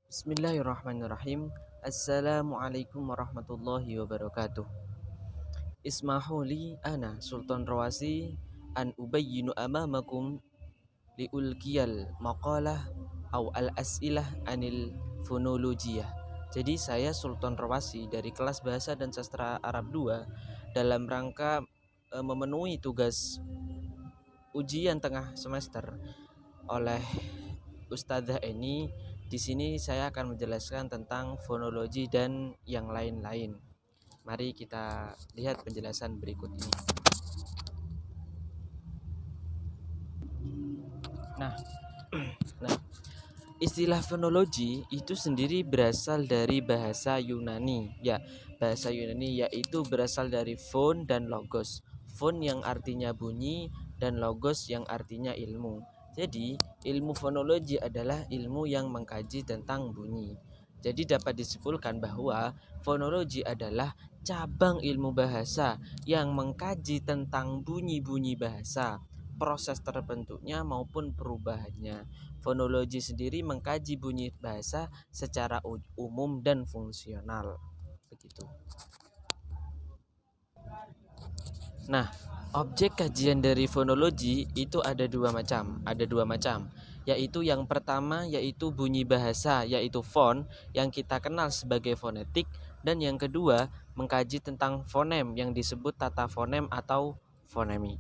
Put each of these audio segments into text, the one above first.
Bismillahirrahmanirrahim. Assalamualaikum warahmatullahi wabarakatuh. Ismahuli ana Sultan Rawasi an ubayyinu amamakum liulkiyal maqalah au al-as'ilah anil fonologiyah. Jadi saya Sultan Rawasi dari kelas Bahasa dan Sastra Arab 2 dalam rangka memenuhi tugas ujian tengah semester oleh Ustadzah Eni. Di sini saya akan menjelaskan tentang fonologi dan yang lain-lain. Mari kita lihat penjelasan berikut ini. Nah, istilah fonologi itu sendiri berasal dari bahasa Yunani. Ya, bahasa Yunani yaitu berasal dari fon dan logos. Fon yang artinya bunyi dan logos yang artinya ilmu. Jadi, ilmu fonologi adalah ilmu yang mengkaji tentang bunyi. Jadi dapat disimpulkan bahwa fonologi adalah cabang ilmu bahasa yang mengkaji tentang bunyi-bunyi bahasa, proses terbentuknya maupun perubahannya. Fonologi sendiri mengkaji bunyi bahasa secara umum dan fungsional. Begitu. Nah, objek kajian dari fonologi itu ada dua macam, yaitu yang pertama yaitu bunyi bahasa, yaitu fon yang kita kenal sebagai fonetik, dan yang kedua mengkaji tentang fonem yang disebut tata fonem atau fonemi.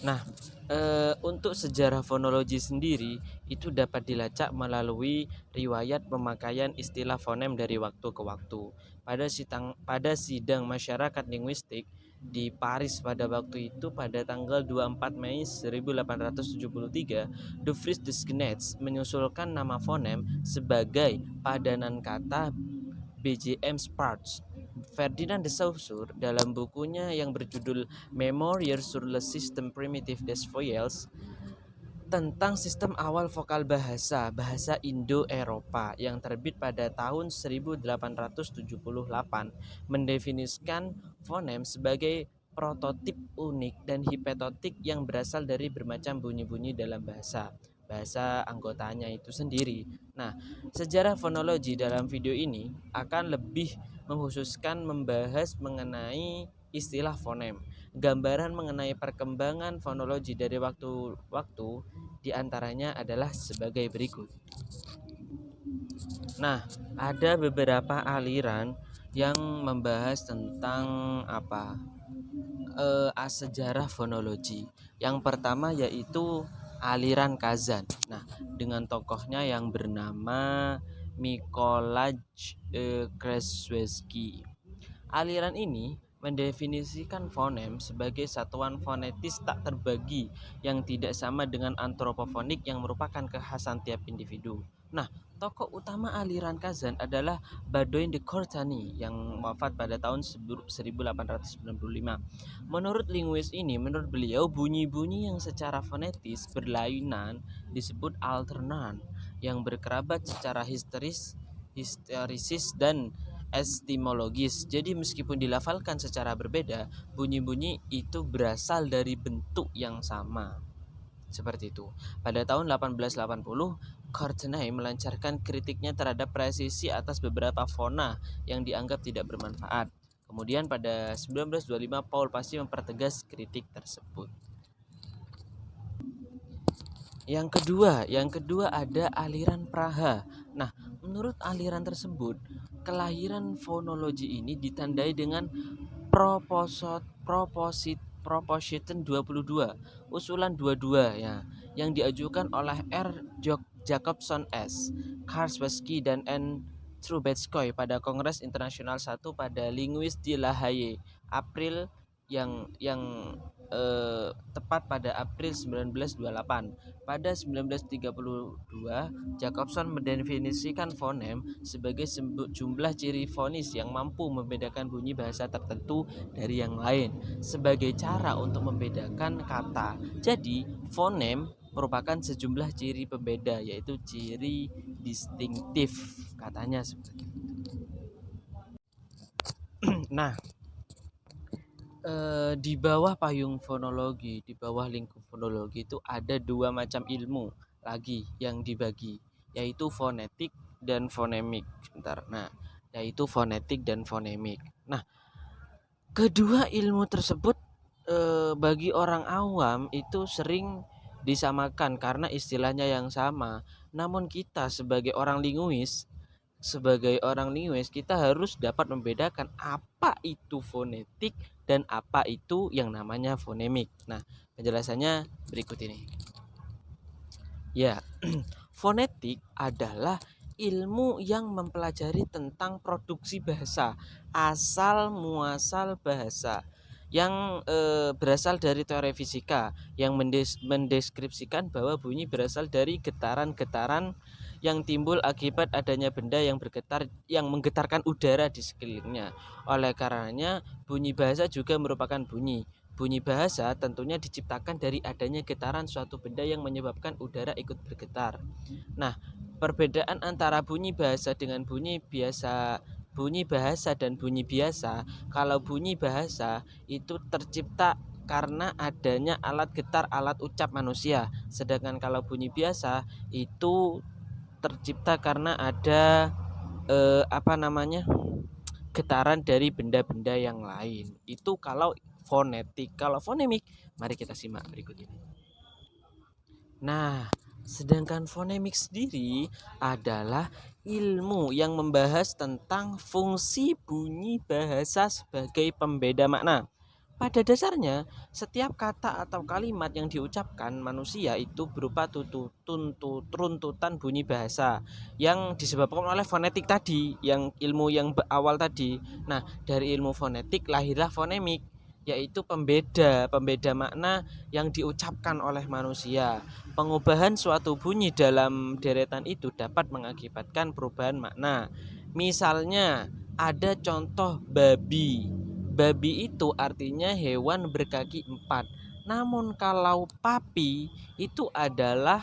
Nah, untuk sejarah fonologi sendiri itu dapat dilacak melalui riwayat pemakaian istilah fonem dari waktu ke waktu. Pada sidang masyarakat linguistik di Paris pada waktu itu pada tanggal 24 Mei 1873, De Vries Desgenets menyusulkan nama fonem sebagai padanan kata BJM Sparts. Ferdinand de Saussure dalam bukunya yang berjudul Mémoires sur le système primitif des voyelles tentang sistem awal vokal bahasa Indo-Eropa yang terbit pada tahun 1878 mendefinisikan fonem sebagai prototip unik dan hipetotik yang berasal dari bermacam bunyi-bunyi dalam bahasa anggotanya itu sendiri. Nah, sejarah fonologi dalam video ini akan lebih menghususkan membahas mengenai istilah fonem. Gambaran mengenai perkembangan fonologi dari waktu-waktu diantaranya adalah sebagai berikut. Nah, ada beberapa aliran yang membahas tentang sejarah fonologi. Yang pertama yaitu aliran Kazan. Nah, dengan tokohnya yang bernama Mikolaj Kraswecki. Aliran ini mendefinisikan fonem sebagai satuan fonetis tak terbagi yang tidak sama dengan antropofonik yang merupakan kekhasan tiap individu. Nah, tokoh utama aliran Kazan adalah Baudouin de Courtany yang wafat pada tahun 1895. Menurut beliau bunyi-bunyi yang secara fonetis berlainan disebut alternan yang berkerabat secara histerisis dan etimologis. Jadi meskipun dilafalkan secara berbeda, bunyi-bunyi itu berasal dari bentuk yang sama. Seperti itu. Pada tahun 1880, Courtney melancarkan kritiknya terhadap presisi atas beberapa fona yang dianggap tidak bermanfaat. Kemudian pada 1925 Paul Passy mempertegas kritik tersebut. Yang kedua ada aliran Praha. Nah, menurut aliran tersebut, kelahiran fonologi ini ditandai dengan Proposition 22, usulan 22 ya, yang diajukan oleh R. Jacobson S. Karszewski dan N. Trubetskoy pada Kongres Internasional 1 pada Linguist di La Haye, April yang tepat pada April 1928. Pada 1932, Jacobson mendefinisikan fonem sebagai jumlah ciri fonis yang mampu membedakan bunyi bahasa tertentu dari yang lain sebagai cara untuk membedakan kata. Jadi, fonem merupakan sejumlah ciri pembeda, yaitu ciri distintif, katanya seperti itu. Nah, di bawah payung fonologi, di bawah lingkup fonologi itu ada dua macam ilmu. lagi yang dibagi, yaitu fonetik dan fonemik. Sebentar. Nah, yaitu fonetik dan fonemik. Nah, kedua ilmu tersebut bagi orang awam itu sering disamakan karena istilahnya yang sama. Namun kita sebagai orang linguis kita harus dapat membedakan apa itu fonetik dan apa itu yang namanya fonemik. Nah, penjelasannya berikut ini. Ya, fonetik adalah ilmu yang mempelajari tentang produksi bahasa, asal muasal bahasa yang berasal dari teori fisika yang mendeskripsikan bahwa bunyi berasal dari getaran-getaran yang timbul akibat adanya benda yang bergetar yang menggetarkan udara di sekelilingnya. Oleh karenanya, bunyi bahasa juga merupakan bunyi. Bunyi bahasa tentunya diciptakan dari adanya getaran suatu benda yang menyebabkan udara ikut bergetar. Nah, perbedaan antara bunyi bahasa dengan bunyi bahasa dan bunyi biasa, kalau bunyi bahasa itu tercipta karena adanya alat getar, alat ucap manusia. Sedangkan kalau bunyi biasa itu tercipta karena ada getaran dari benda-benda yang lain. Itu kalau fonetik. Kalau fonemik, mari kita simak berikut ini. Nah, sedangkan fonemik sendiri adalah ilmu yang membahas tentang fungsi bunyi bahasa sebagai pembeda makna. Pada dasarnya, setiap kata atau kalimat yang diucapkan manusia itu berupa runtutan bunyi bahasa yang disebabkan oleh fonetik tadi, yang ilmu yang awal tadi. Nah, dari ilmu fonetik lahirlah fonemik, yaitu pembeda makna yang diucapkan oleh manusia. Pengubahan suatu bunyi dalam deretan itu dapat mengakibatkan perubahan makna. Misalnya, ada contoh babi. Babi itu artinya hewan berkaki 4. Namun kalau papi itu adalah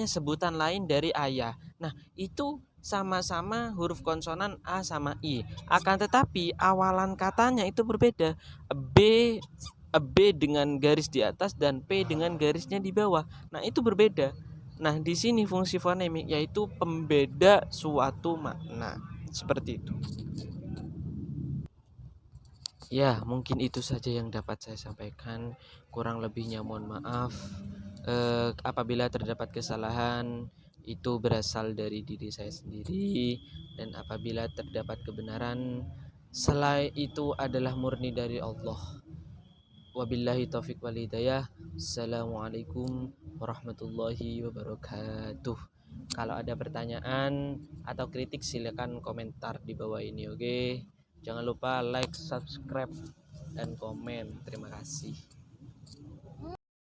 sebutan lain dari ayah. Nah, itu sama-sama huruf konsonan A sama I. Akan tetapi awalan katanya itu berbeda. B dengan garis di atas dan P dengan garisnya di bawah. Nah, itu berbeda. Nah, di sini fungsi fonemik yaitu pembeda suatu makna. Seperti itu. Ya, mungkin itu saja yang dapat saya sampaikan. Kurang lebihnya mohon maaf. Apabila terdapat kesalahan, itu berasal dari diri saya sendiri, dan apabila terdapat kebenaran, selain itu adalah murni dari Allah. Wabillahi taufik wal hidayah. Assalamualaikum warahmatullahi wabarakatuh. Kalau ada pertanyaan atau kritik silakan komentar di bawah ini, oke? Jangan lupa like, subscribe, dan komen. Terima kasih.